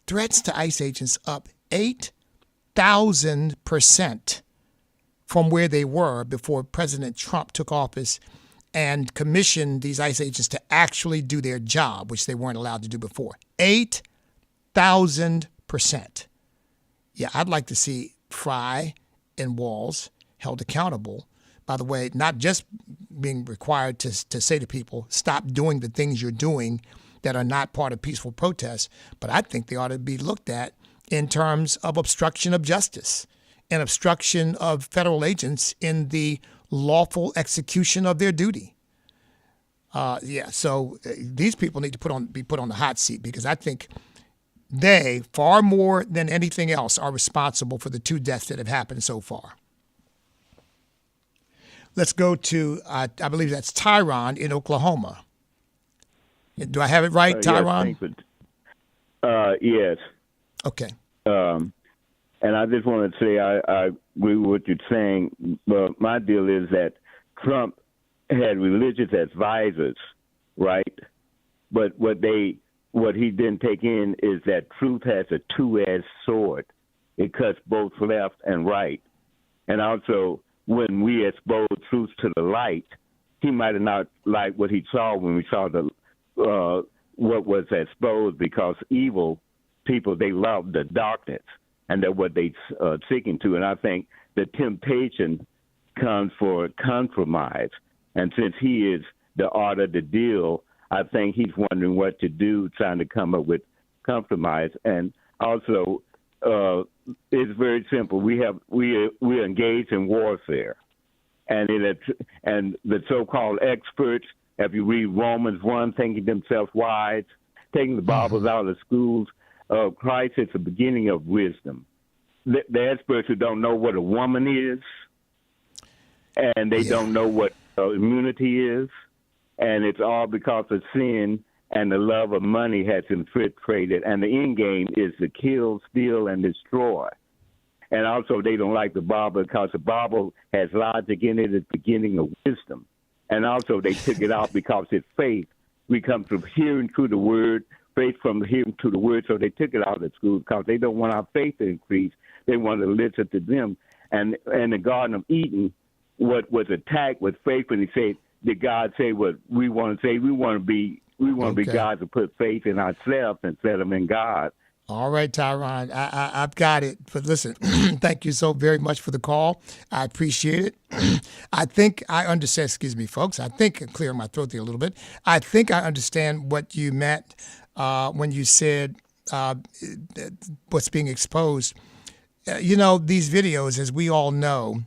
threats to ICE agents up 8,000% from where they were before President Trump took office and commissioned these ICE agents to actually do their job, which they weren't allowed to do before. 8,000%. Yeah, I'd like to see Fry and Walls held accountable. By the way, not just being required to say to people, stop doing the things you're doing that are not part of peaceful protests, but I think they ought to be looked at in terms of obstruction of justice and obstruction of federal agents in the lawful execution of their duty. So these people need to be put on the hot seat, because I think they, far more than anything else, are responsible for the 2 deaths that have happened so far. Let's go to, I believe that's Tyron in Oklahoma. Do I have it right, Tyron? Yes. Okay. And I just want to say I agree with what you're saying. But my deal is that Trump had religious advisors, right? But what he didn't take in is that truth has a two-edged sword. It cuts both left and right. And also, when we expose truth to the light, he might have not liked what he saw when we saw what was exposed, because evil people, they love the darkness, and that's what they seeking to. And I think the temptation comes for compromise. And since he is the art of the deal, I think he's wondering what to do, trying to come up with compromise. And also, it's very simple. We're engaged in warfare, and the so-called experts, if you read Romans 1, thinking themselves wise, taking the Bibles out of schools, Christ is the beginning of wisdom. The experts who don't know what a woman is, and they don't know what immunity is, and it's all because of sin, and the love of money has infiltrated, and the end game is to kill, steal, and destroy. And also, they don't like the Bible because the Bible has logic in it, it's the beginning of wisdom. And also, they took it out because it's faith. We come from hearing through the word, faith from hearing to the word, so they took it out of schools because they don't want our faith to increase. They want to listen to them. And in the Garden of Eden, what was attacked was faith, when he said, did God say what we want to say? We want to be God to put faith in ourselves instead of in God. All right, Tyron, I've got it. But listen, thank you so very much for the call. I appreciate it. I think I understand, excuse me, folks. I think I'm clearing my throat there a little bit. I think I understand what you meant when you said what's being exposed. These videos, as we all know,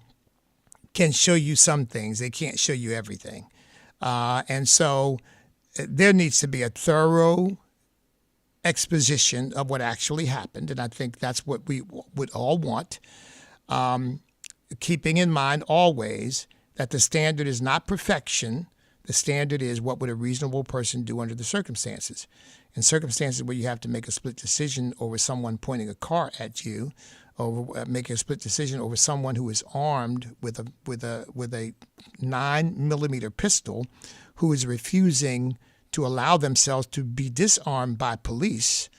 can show you some things. They can't show you everything. And so there needs to be a thorough exposition of what actually happened. And I think that's what we would all want. Keeping in mind always that the standard is not perfection. The standard is what would a reasonable person do under the circumstances. In circumstances where you have to make a split decision over someone pointing a car at you, or making a split decision over someone who is armed with a 9mm pistol, who is refusing to allow themselves to be disarmed by police.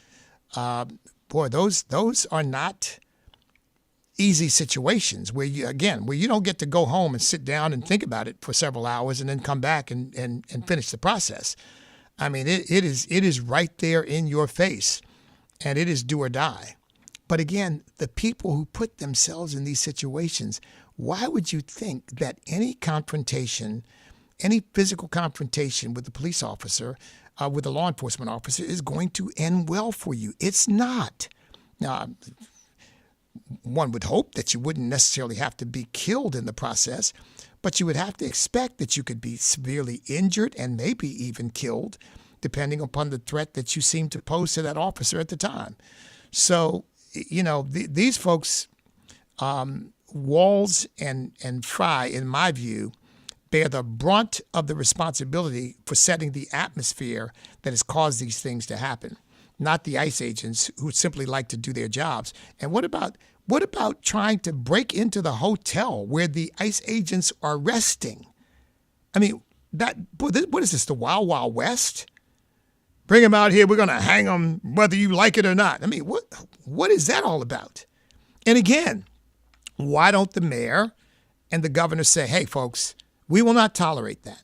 Those are not easy situations where you don't get to go home and sit down and think about it for several hours and then come back and finish the process. I mean, it is right there in your face, and it is do or die. But again, the people who put themselves in these situations, why would you think that any confrontation, any physical confrontation with a police officer, with a law enforcement officer, is going to end well for you? It's not. Now, one would hope that you wouldn't necessarily have to be killed in the process, but you would have to expect that you could be severely injured and maybe even killed, depending upon the threat that you seem to pose to that officer at the time. So, these folks, Walls and Fry, in my view, bear the brunt of the responsibility for setting the atmosphere that has caused these things to happen, not the ICE agents who simply like to do their jobs. And what about trying to break into the hotel where the ICE agents are resting? I mean, what is this, the Wild Wild West? Bring them out here, we're going to hang them whether you like it or not. I mean, what is that all about? And again, why don't the mayor and the governor say, hey, folks, we will not tolerate that.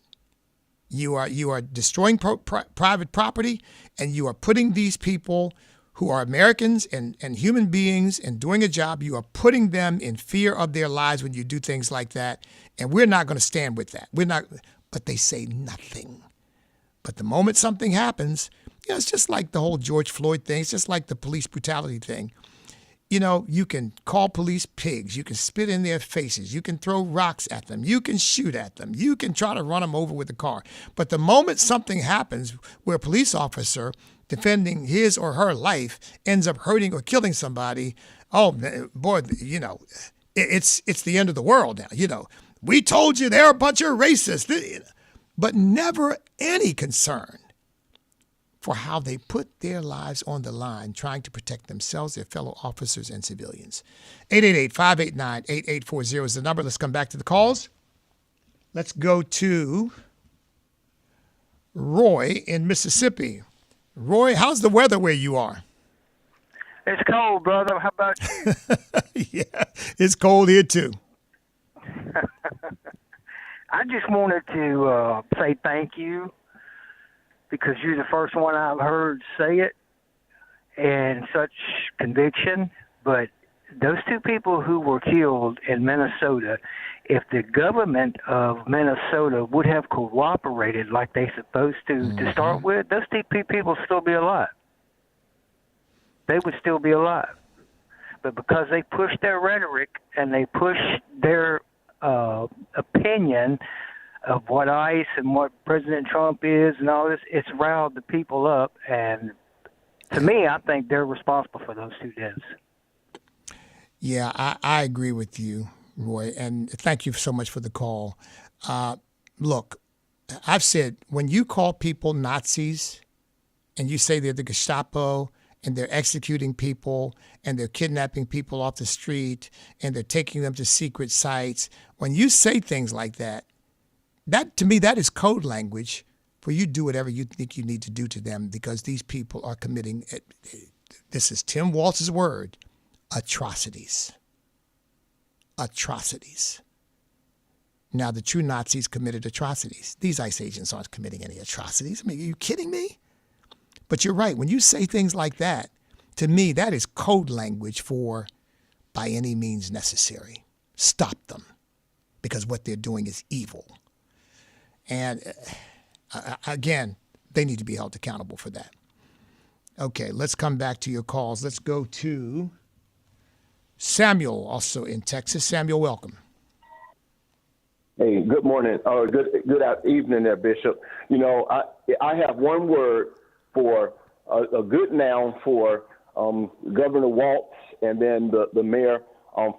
You are destroying private property, and you are putting these people who are Americans and human beings and doing a job, you are putting them in fear of their lives when you do things like that, and we're not going to stand with that. We're not. But they say nothing. But the moment something happens, it's just like the whole George Floyd thing. It's just like the police brutality thing. You can call police pigs. You can spit in their faces. You can throw rocks at them. You can shoot at them. You can try to run them over with a car. But the moment something happens where a police officer defending his or her life ends up hurting or killing somebody, oh, boy, it's the end of the world now. We told you they're a bunch of racists. But never any concern for how they put their lives on the line trying to protect themselves, their fellow officers, and civilians. 888-589-8840 is the number. Let's come back to the calls. Let's go to Roy in Mississippi. Roy, how's the weather where you are? It's cold, brother. How about you? Yeah, it's cold here too. I just wanted to say thank you, because you're the first one I've heard say it in such conviction. But those two people who were killed in Minnesota, if the government of Minnesota would have cooperated like they're supposed to start with, those two people would still be alive. They would still be alive. But because they pushed their rhetoric and they pushed their opinion of what ICE and what President Trump is and all this, it's riled the people up. And to me, I think they're responsible for those two deaths. Yeah, I agree with you, Roy, and thank you so much for the call. Look, I've said, when you call people Nazis and you say they're the Gestapo and they're executing people and they're kidnapping people off the street and they're taking them to secret sites, when you say things like that, to me, that is code language for you to do whatever you think you need to do to them, because these people are committing, this is Tim Walz's word, atrocities. Atrocities. Now, the true Nazis committed atrocities. These ICE agents aren't committing any atrocities. I mean, are you kidding me? But you're right. When you say things like that, to me, that is code language for by any means necessary. Stop them, because what they're doing is evil. And again, they need to be held accountable for that. Okay, let's come back to your calls. Let's go to Samuel, also in Texas. Samuel, welcome. Hey, good morning or good evening there, Bishop. You know, I have one word for a good noun for Governor Waltz and then the Mayor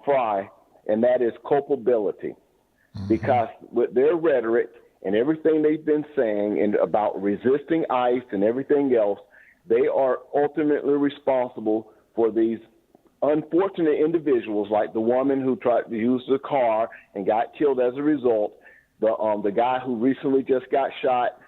Fry, and that is culpability. Because with their rhetoric and everything they've been saying and about resisting ICE and everything else, they are ultimately responsible for these unfortunate individuals like the woman who tried to use the car and got killed as a result, the guy who recently just got shot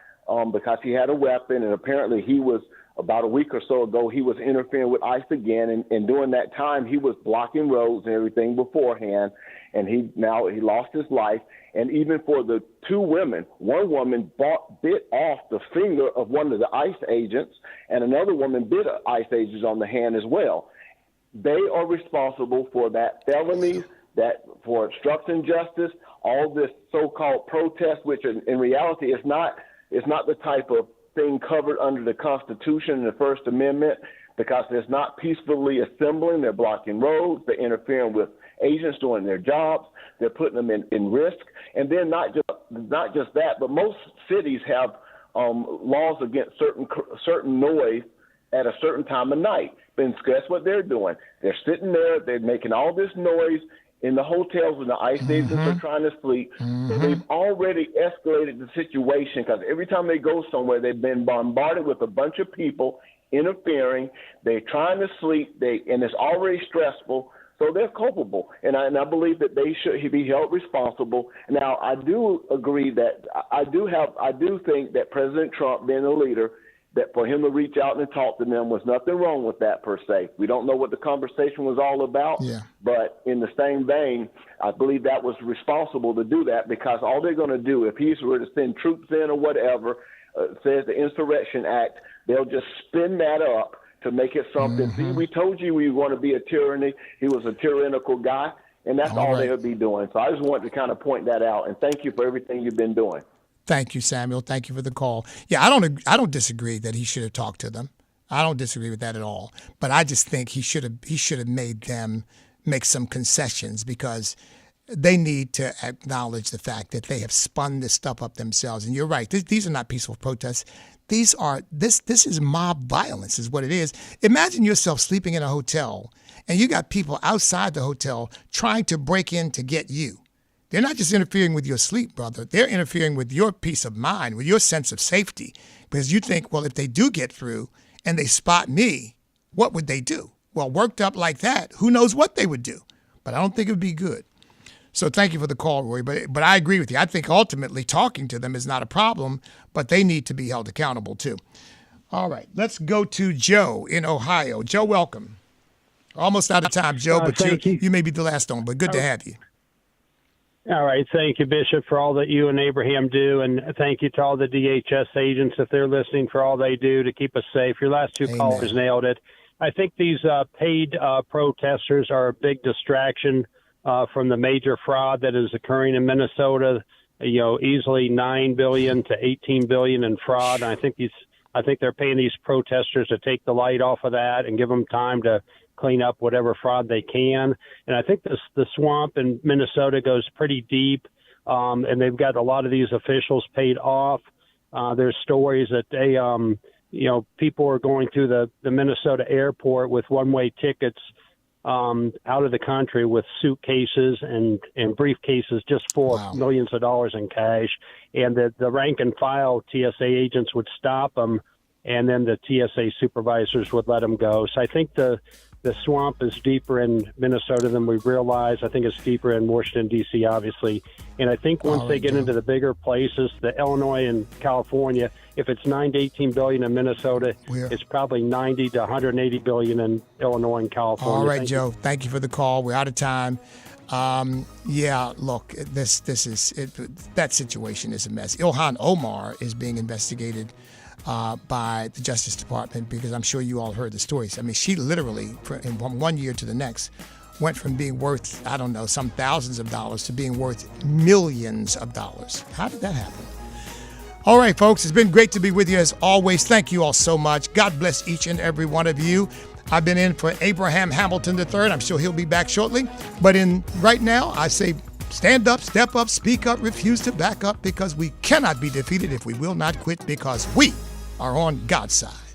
because he had a weapon, and apparently he was, about a week or so ago, he was interfering with ICE again, and during that time he was blocking roads and everything beforehand, and he lost his life. And even for the two women, one woman bit off the finger of one of the ICE agents, and another woman bit ICE agents on the hand as well. They are responsible for that felonies, that for obstructing justice, all this so-called protest, which in reality is not the type of thing covered under the Constitution and the First Amendment, because it's not peacefully assembling. They're blocking roads. They're interfering with agents doing their jobs. They're putting them in risk. And then not just that, but most cities have laws against certain noise at a certain time of night. And guess what they're doing? They're sitting there. They're making all this noise in the hotels when the ICE agents are trying to sleep. So they've already escalated the situation, because every time they go somewhere, they've been bombarded with a bunch of people interfering. They're trying to sleep, and it's already stressful. So they're culpable, and I believe that they should be held responsible. Now, I do agree that I do think that President Trump, being a leader, that for him to reach out and talk to them was nothing wrong with that per se. We don't know what the conversation was all about, but in the same vein, I believe that was responsible to do that, because all they're going to do, if he were to send troops in or whatever, says the Insurrection Act, they'll just spin that up to make it something. See, we told you we want to be a tyranny. He was a tyrannical guy, and that's all they would be doing. So I just wanted to kind of point that out, and thank you for everything you've been doing. Thank you, Samuel. Thank you for the call. Yeah, I don't disagree that he should have talked to them. I don't disagree with that at all. But I just think he should have made them make some concessions, because they need to acknowledge the fact that they have spun this stuff up themselves. And you're right. These are not peaceful protests. This is mob violence is what it is. Imagine yourself sleeping in a hotel and you got people outside the hotel trying to break in to get you. They're not just interfering with your sleep, brother. They're interfering with your peace of mind, with your sense of safety, because you think, well, if they do get through and they spot me, what would they do? Well, worked up like that, who knows what they would do? But I don't think it would be good. So thank you for the call, Roy. But I agree with you. I think ultimately talking to them is not a problem, but they need to be held accountable too. All right, let's go to Joe in Ohio. Joe, welcome. Almost out of time, Joe, but you may be the last one, but good to have you. All right. Thank you, Bishop, for all that you and Abraham do. And thank you to all the DHS agents, if they're listening, for all they do to keep us safe. Your last two callers nailed it. I think these paid protesters are a big distraction from the major fraud that is occurring in Minnesota. You know, easily $9 billion to $18 billion in fraud. And I think they're paying these protesters to take the light off of that and give them time to clean up whatever fraud they can. And I think the swamp in Minnesota goes pretty deep, and they've got a lot of these officials paid off. There's stories that they, people are going through the Minnesota airport with one-way tickets out of the country with suitcases and briefcases just full of millions of dollars in cash. And the rank and file TSA agents would stop them, and then the TSA supervisors would let them go. So I think the swamp is deeper in Minnesota than we realize. I think it's deeper in Washington, D.C., obviously. And I think once they get into the bigger places, the Illinois and California, if it's $9 to $18 billion in Minnesota, it's probably $90 to $180 billion in Illinois and California. All right, Joe. Thank you for the call. We're out of time. Look, that situation is a mess. Ilhan Omar is being investigated by the Justice Department, because I'm sure you all heard the stories. I mean, she literally, from 1 year to the next, went from being worth, I don't know, some thousands of dollars to being worth millions of dollars. How did that happen? All right, folks, it's been great to be with you as always. Thank you all so much. God bless each and every one of you. I've been in for Abraham Hamilton III. I'm sure he'll be back shortly. But right now, I say Stand up, step up, speak up, refuse to back up, because we cannot be defeated if we will not quit, because we are on God's side.